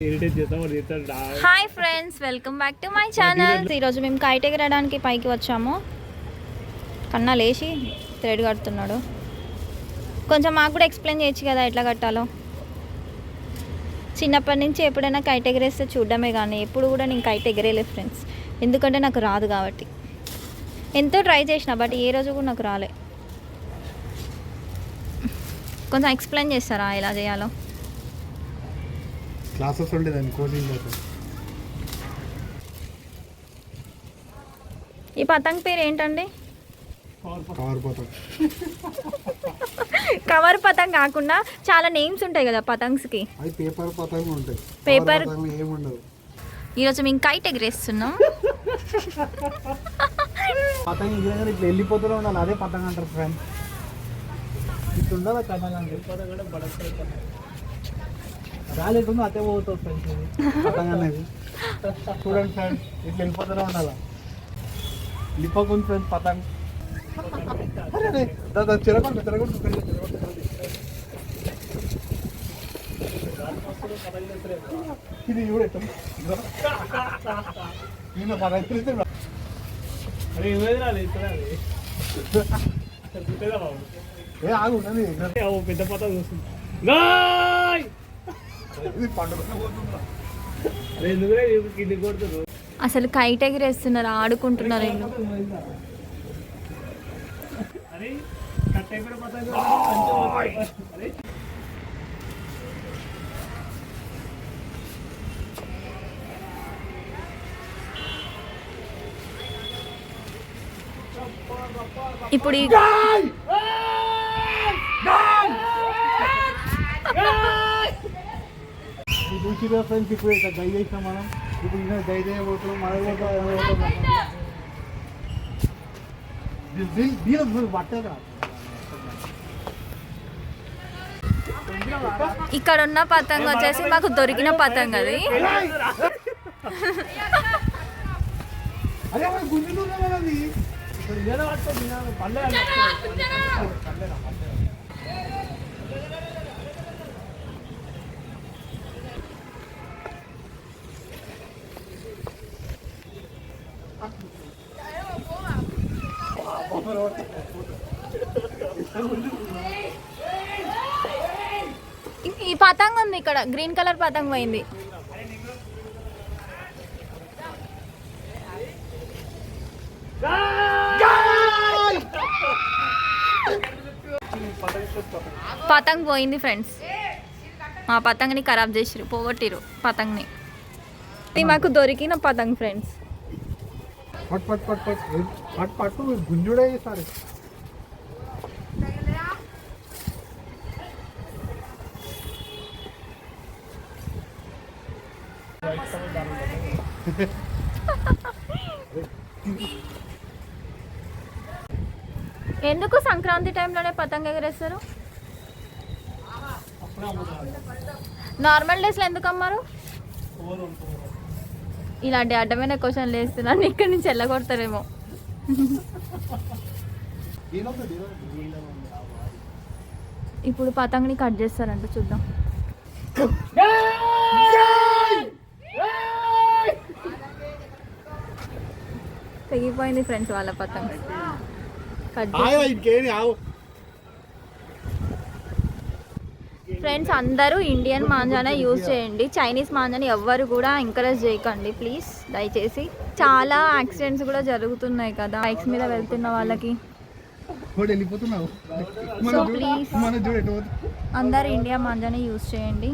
Hi friends, welcome back to my channel. ఈరోజు మేము kite ఎగరడానికి పైకి వచ్చాము. కన్నా లేచి థ్రెడ్ కడుతున్నాడు. కొంచెం మాకు కూడా ఎక్స్ప్లెయిన్ చేయొచ్చు కదా ఎట్లా కట్టాలో. చిన్నప్పటి నుంచి ఎప్పుడైనా కైట్ ఎగరేస్తే చూడడమే కానీ ఎప్పుడు కూడా నేను కైట్ ఎగరేయలేదు ఫ్రెండ్స్. ఎందుకంటే నాకు రాదు కాబట్టి. ఎంతో ట్రై చేసిన బట్ ఏ రోజు కూడా నాకు రాలే. కొంచెం ఎక్స్ప్లెయిన్ చేస్తారా ఎలా చేయాలో? క్లాసెస్ ఉండేదాన్ని కోచింగ్ క్లాసెస్. ఈ పతంగ్ పేరు ఏంటండి? కవర్ పతంగ్. కవర్ పతంగ్ కాకుండా చాలా నేమ్స్ ఉంటాయి కదా పతంగ్స్కి. అది పేపర్ పతంగ్ ఉంటాయి. పేపర్ ఏముండదు. ఈరోజు మేము కైట్ ఎగరేస్తున్నాం. పతంగ్ ఎగిరే ఇట్లా వెళ్ళిపోతూనే ఉండాలి. అదే పతంగ్ అంటారు ఫ్రెండ్స్. ఇట్లా ఉండాలి పతంగ్. రాలేకుండా అదే పోతుంది ఫ్రెండ్స్. పతంగ్ అనేది చూడండి ఫ్రెండ్స్, ఇట్లా వెళ్ళిపోతూనే ఉండాలి. వెళ్ళిపోకుండా ఫ్రెండ్స్ పతంగ్. చెరగొట్టు ఇది చూడటం ఏ ఆగు పెద్ద పతంగ్ చూస్తుంది. అసలు కైట్ ఎగిరేస్తున్నారు, ఆడుకుంటున్నారు. ఇప్పుడు చూసిగా ఫ్రెండ్స్, ఇప్పుడు ఇట్లా గై చేసినాం మనం. ఇప్పుడు ఇంకా గై చేయబోతున్నాం. మన పట్టేదా ఇక్కడ ఉన్న పతంగ్ వచ్చేసి మాకు దొరికిన పతంగ్. అది ఈ పతంగ్ ఉంది ఇక్కడ, గ్రీన్ కలర్ పతంగ్ పోయింది. పతంగ్ పోయింది ఫ్రెండ్స్. మా పతంగ్ని ఖరాబ్ చేసిరు, పోగొట్టిరు పతంగ్ని. ఇది మాకు దొరికిన పతంగ్ ఫ్రెండ్స్. పట్టు గుంజుడే సారీ. ఎందుకు సంక్రాంతి టైంలోనే పతంగ ఎగరేస్తారు? నార్మల్ డేస్లో ఎందుకు అమ్మారు? ఇలాంటి అడ్డమైన క్వశ్చన్లు వేస్తున్నాను, ఇక్కడి నుంచి వెళ్ళగొడతారేమో. ఇప్పుడు పతంగిని కట్ చేస్తారంట, చూద్దాం. తెగిపోయింది ఫ్రెండ్స్ వాళ్ళ పతంగ్. ఫ్రెండ్స్, అందరూ ఇండియన్ మాంజానే యూజ్ చేయండి. చైనీస్ మాంజాని ఎవ్వరు కూడా ఎంకరేజ్ చేయకండి ప్లీజ్, దయచేసి. చాలా యాక్సిడెంట్స్ కూడా జరుగుతున్నాయి కదా బైక్స్ మీద వెళ్తున్న వాళ్ళకి. సో ప్లీజ్ అందరూ ఇండియా మాంజానే యూజ్ చేయండి.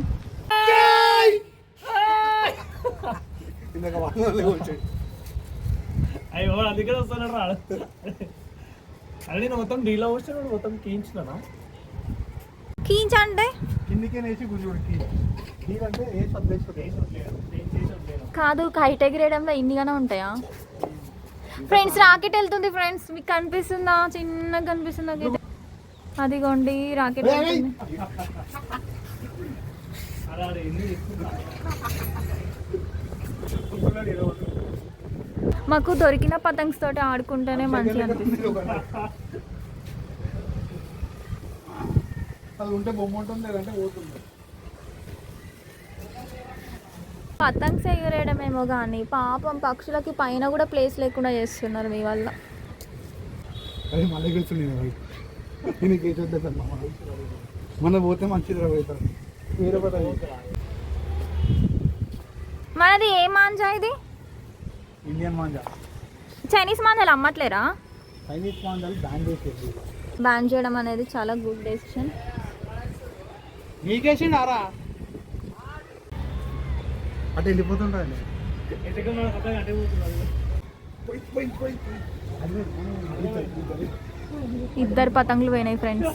మొత్తం డీలో వచ్చాడు, మొత్తం కీయించిన కీంచ అంటే కాదు, కైట్ ఎగిరేయడంలో ఇన్నిగానే ఉంటాయా ఫ్రెండ్స్? రాకెట్ వెళ్తుంది ఫ్రెండ్స్, మీకు కనిపిస్తుందా? చిన్నగా కనిపిస్తుందా? అదిగోండి రాకెట్ వెళ్తుంది. మాకు దొరికిన పతంగ్స్ తోటి ఆడుకుంటేనే మంచిగా అనిపిస్తుంది. అది ఉంటే బొమ్మ ఉంటుంది, లేదంటే పోతుంది. పతంగ్స్ ఎగరేయడమేమో కానీ పాపం పక్షులకి పైన కూడా ప్లేస్ లేకుండా చేస్తున్నారు మీ వల్ల. అదే మళ్ళీ కూర్చుని నేను చూద్దాం మన పోతే మంచిది అవుతారు వేరే పదవి. మనది ఏ మాంజా ఇది? ఇండియన్ మాంజా. చైనీస్ మాంజాలు అమ్మట్లేరా? చైనీస్ మాంజాలు బ్యాన్ చేసేది. బ్యాన్ చేయడం అనేది చాలా గుడ్ డెసిషన్. నీకేసిండు ఆరా అటు వెళ్ళిపోతుంటాయండి. ఇద్దరు పతంగులు పోయినాయి ఫ్రెండ్స్.